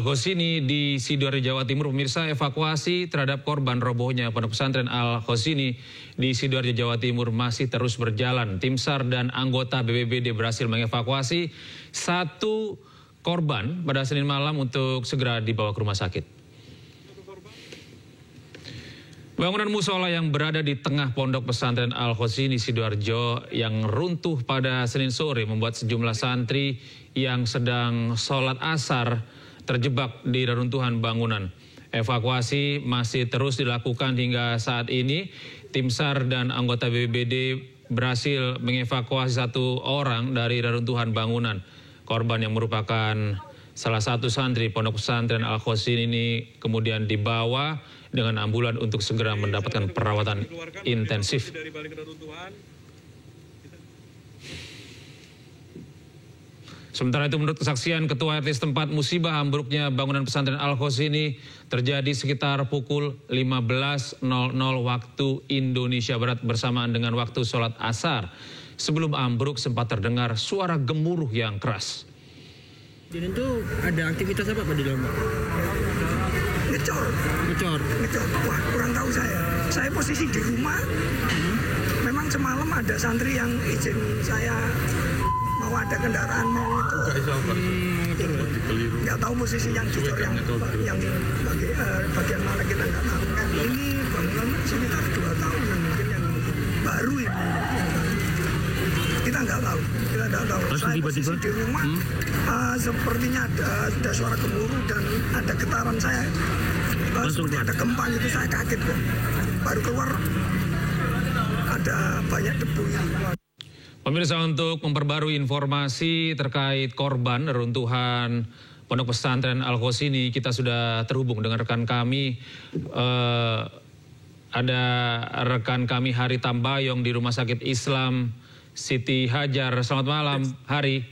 Al-Khosini di Sidoarjo, Jawa Timur. Pemirsa, evakuasi terhadap korban robohnya Pondok Pesantren Al-Khosini di Sidoarjo, Jawa Timur masih terus berjalan. Tim SAR dan anggota BPBD berhasil mengevakuasi satu korban pada Senin malam untuk segera dibawa ke rumah sakit. Bangunan musola yang berada di tengah Pondok Pesantren Al-Khosini Sidoarjo yang runtuh pada Senin sore membuat sejumlah santri yang sedang sholat asar terjebak di reruntuhan bangunan. Evakuasi masih terus dilakukan hingga saat ini. Tim SAR dan anggota BPBD berhasil mengevakuasi satu orang dari reruntuhan bangunan. Korban yang merupakan salah satu santri Pondok Pesantren Al-Khosini ini kemudian dibawa dengan ambulan untuk segera mendapatkan perawatan intensif. Sementara itu, menurut kesaksian Ketua RT setempat, musibah ambruknya bangunan pesantren Al-Khosini terjadi sekitar pukul 15.00 waktu Indonesia Barat bersamaan dengan waktu sholat asar. Sebelum ambruk sempat terdengar suara gemuruh yang keras. Jadi itu ada aktivitas apa Pak di dalam? Ngecor. Wah, kurang tahu saya. Saya posisi di rumah. Memang semalam ada santri yang izin saya mau ada kendaraan mau itu. Nggak tahu posisi yang ngecor yang bagian mana kita nggak tahu. Ini bangunan sekitar 2 tahun mungkin yang baru ini. Kita nggak tahu. Saya posisi di rumah, sepertinya ada suara gemuruh dan ada getaran saya. Seperti ada gempa itu, saya kaget kok. Baru keluar ada banyak debu yang keluar. Pemirsa, untuk memperbarui informasi terkait korban reruntuhan Pondok Pesantren Al-Khosini, kita sudah terhubung dengan rekan kami. Ada rekan kami Hari Tambayong di Rumah Sakit Islam Siti Hajar. Selamat malam, Hari.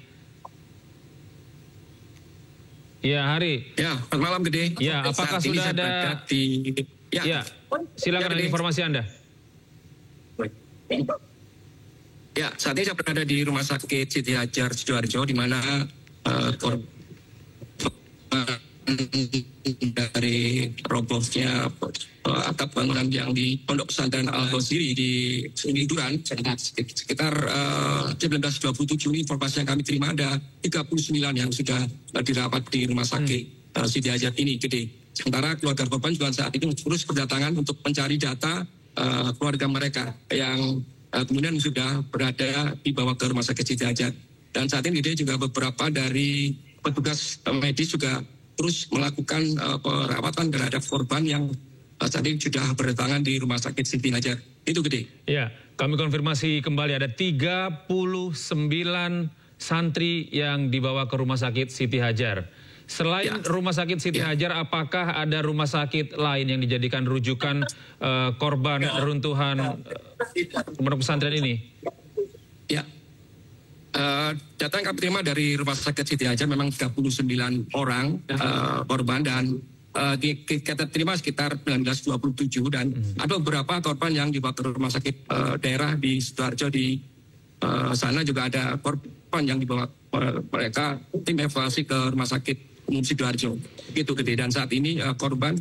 Ya, Hari. Ya, selamat malam, Gede. Ya, apakah sudah ada? Ya, silakan informasi Anda. Ya, saat ini saya berada di Rumah Sakit Siti Hajar Sidoarjo, di mana korban dari robohnya atap bangunan yang di Pondok Pesantren Al-Khosini di Duran sekitar 19.27. Informasi yang kami terima ada 39 yang sudah dirawat di Rumah Sakit Siti Hajar ini, Gede. Sementara keluarga korban juga saat ini terus berdatangan untuk mencari data keluarga mereka yang kemudian sudah berada dibawa ke Rumah Sakit Siti Hajar. Dan saat ini Gede juga beberapa dari petugas medis juga terus melakukan perawatan terhadap korban yang saat ini sudah berdatangan di Rumah Sakit Siti Hajar. Itu, Gede. Ya, kami konfirmasi kembali ada 39 santri yang dibawa ke Rumah Sakit Siti Hajar. Selain Rumah Sakit Siti Hajar, apakah ada rumah sakit lain yang dijadikan rujukan korban runtuhan Pondok Pesantren ini? Ya. Data yang kami terima dari Rumah Sakit Siti Hajar memang 39 orang korban dan kita terima sekitar 1927 dan ada beberapa korban yang dibawa ke rumah sakit daerah di Sidoarjo. Di sana juga ada korban yang dibawa mereka tim evakuasi ke Rumah Sakit Umum Sidoarjo. Gitu, Gede. Dan saat ini korban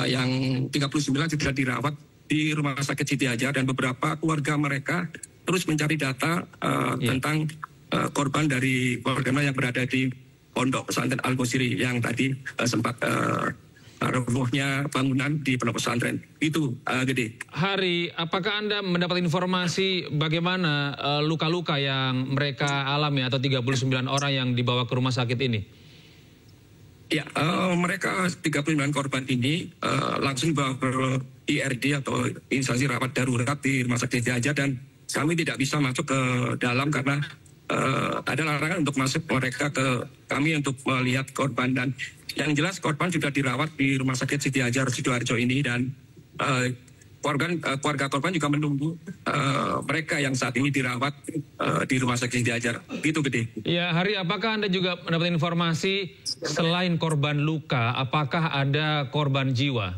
yang 39 sudah dirawat di Rumah Sakit Siti Hajar dan beberapa keluarga mereka terus mencari data tentang korban dari keluarga yang berada di Pondok Pesantren Al-Khosini yang tadi sempat robohnya bangunan di Pondok Pesantren. Itu, Gede. Hari, apakah Anda mendapat informasi bagaimana luka-luka yang mereka alami atau 39 orang yang dibawa ke rumah sakit ini? Ya, mereka 39 korban ini langsung dibawa ke IRD atau instansi rawat darurat di Rumah Sakit Siti Hajar dan kami tidak bisa masuk ke dalam karena ada larangan untuk masuk mereka ke kami untuk melihat korban. Dan yang jelas korban sudah dirawat di Rumah Sakit Siti Hajar Sidoarjo ini dan keluarga korban juga menunggu mereka yang saat ini dirawat di Rumah Sakit Siti Hajar. Gitu, Gede. Ya, Hari, apakah Anda juga mendapat informasi selain korban luka, apakah ada korban jiwa?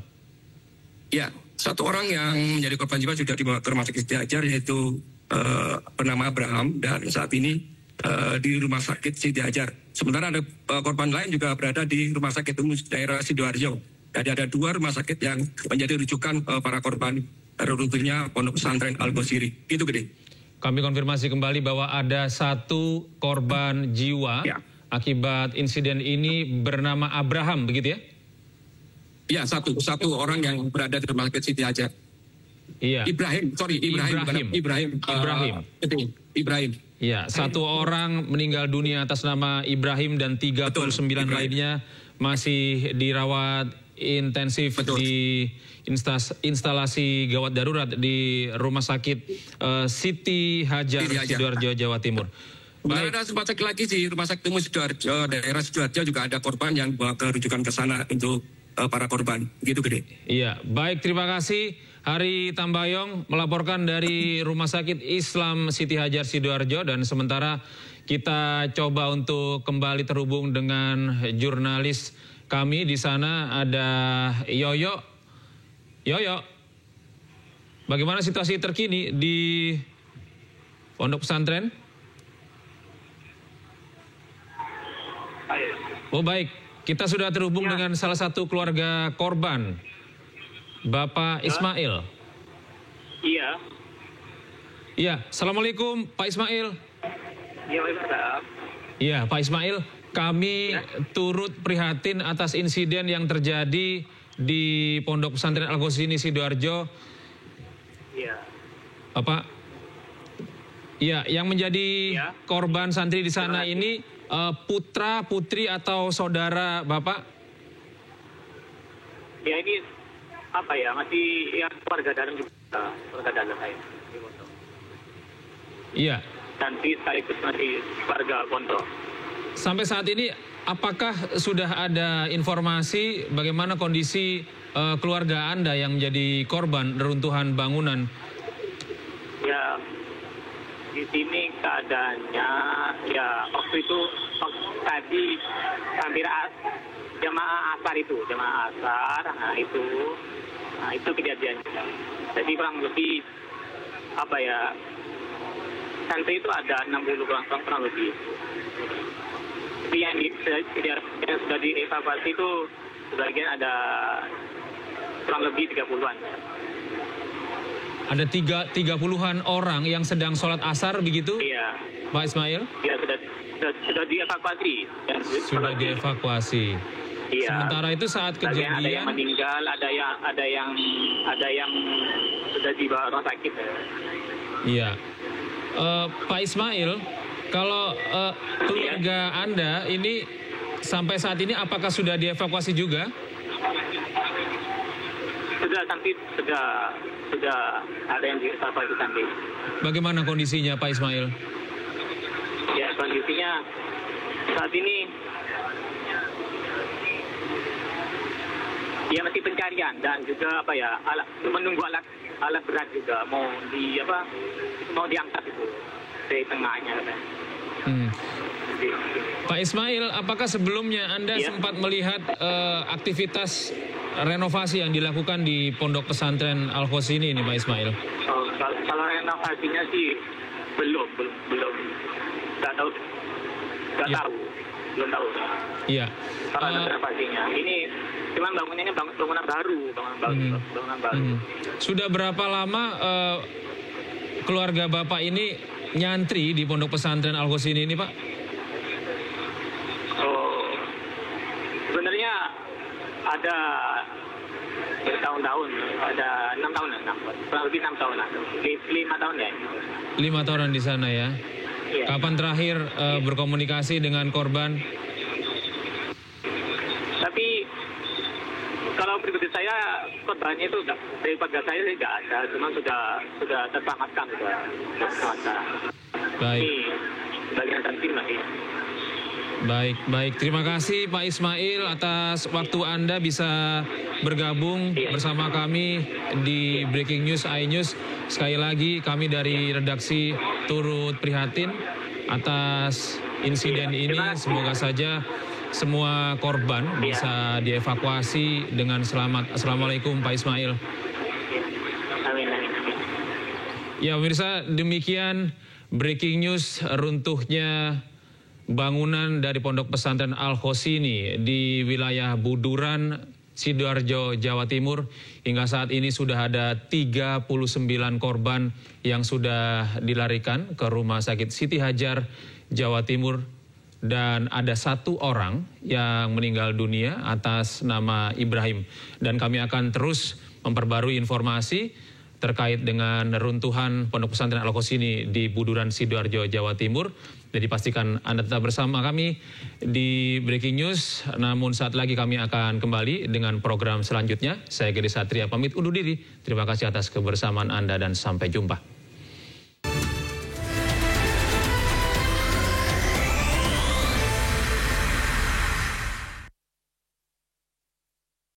Ya, satu orang yang menjadi korban jiwa sudah dibawa ke Rumah Sakit Siti Hajar yaitu bernama Abraham dan saat ini di Rumah Sakit Siti Hajar. Sementara ada korban lain juga berada di Rumah Sakit Umum daerah Sidoarjo. Jadi ada 2 rumah sakit yang menjadi rujukan para korban runtuhnya Pondok Pesantren Al-Ghazini. Gitu, Gede. Kami konfirmasi kembali bahwa ada 1 korban jiwa akibat insiden ini bernama Abraham, begitu ya? Iya, satu orang yang berada di Rumah Sakit Siti Hajar. Iya. Ibrahim. Iya, 1 orang meninggal dunia atas nama Ibrahim dan 39 lainnya masih dirawat intensif di instalasi gawat darurat di Rumah Sakit Siti Hajar, Sidoarjo, Jawa Timur. Baik. Ada sempat cek lagi di Rumah Sakit Umum Sidoarjo, daerah Sidoarjo juga ada korban yang bawa kerujukan ke sana untuk para korban. Gitu, Gede. Iya, baik, terima kasih. Hari Tambayong melaporkan dari Rumah Sakit Islam Siti Hajar, Sidoarjo, dan sementara kita coba untuk kembali terhubung dengan jurnalis kami di sana. Ada Yoyo. Yoyo, bagaimana situasi terkini di Pondok Pesantren? Oh baik, kita sudah terhubung dengan salah satu keluarga korban, Bapak Ismail. Iya. Iya, Assalamualaikum Pak Ismail. Iya, Pak. Iya, Pak Ismail, kami turut prihatin atas insiden yang terjadi di Pondok Pesantren Al-Ghazini Sidoarjo. Iya. Bapak, iya, yang menjadi korban santri di sana ini putra, putri atau saudara Bapak? Ya ini apa ya, masih yang keluarga dalam juga, keluarga dalam saya. Iya. Santri sekaligus masih keluarga pondok. Sampai saat ini apakah sudah ada informasi bagaimana kondisi keluarga Anda yang menjadi korban reruntuhan bangunan? Ya, di sini keadaannya ya waktu itu tadi hampir jamaah asar, nah itu kejadiannya. Jadi kurang lebih apa ya, santri itu ada 60 kurang lebih. Tapi yang sudah dievakuasi itu sebagian ada kurang lebih 30-an. Ada 30-an orang yang sedang sholat asar begitu? Iya. Pak Ismail? Iya, sudah dievakuasi. Sudah dievakuasi. Iya. Sementara itu saat kejadian ada yang meninggal, ada yang sudah dibawa rumah sakit. Iya. Pak Ismail, kalau keluarga Anda ini sampai saat ini apakah sudah dievakuasi juga? Sudah ada yang dievakuasi sampai. Bagaimana kondisinya Pak Ismail? Ya, kondisinya saat ini ya masih pencarian dan juga apa ya, menunggu alat berat juga mau diangkat itu dari tengahnya. Pak Ismail, apakah sebelumnya Anda sempat melihat aktivitas renovasi yang dilakukan di Pondok Pesantren Al-Ghazini ini, Pak Ismail? Kalau renovasinya sih belum. Nggak tahu. Belum tahu. Iya. Kalau renovasinya, ini cuma bangunannya bangunan baru. Sudah berapa lama keluarga Bapak ini nyantri di Pondok Pesantren Al-Ghazini ini, Pak? Sebenarnya ada bertahun-tahun, ada 6 tahun, kurang lebih 6 tahun, 5 tahun ya. 5 tahunan di sana ya. Iya. Kapan terakhir berkomunikasi dengan korban? Tapi kalau pribadi saya, korbannya itu dari keluarga saya tidak ada, cuma sudah terselamatkan sudah. Baik. Ini bagian penting lagi. Baik. Terima kasih Pak Ismail atas waktu Anda bisa bergabung bersama kami di Breaking News iNews. Sekali lagi kami dari redaksi turut prihatin atas insiden ini. Semoga saja semua korban bisa dievakuasi dengan selamat. Assalamualaikum Pak Ismail. Amin. Ya pemirsa, demikian Breaking news, runtuhnya bangunan dari Pondok Pesantren Al-Hosini di wilayah Buduran, Sidoarjo, Jawa Timur. Hingga saat ini sudah ada 39 korban yang sudah dilarikan ke Rumah Sakit Siti Hajar, Jawa Timur. Dan ada 1 orang yang meninggal dunia atas nama Ibrahim. Dan kami akan terus memperbarui informasi terkait dengan runtuhan Pondok Pesantren Al-Hosini di Buduran, Sidoarjo, Jawa Timur. Jadi pastikan Anda tetap bersama kami di Breaking News. Namun saat lagi kami akan kembali dengan program selanjutnya. Saya Gede Satria pamit undur diri. Terima kasih atas kebersamaan Anda dan sampai jumpa.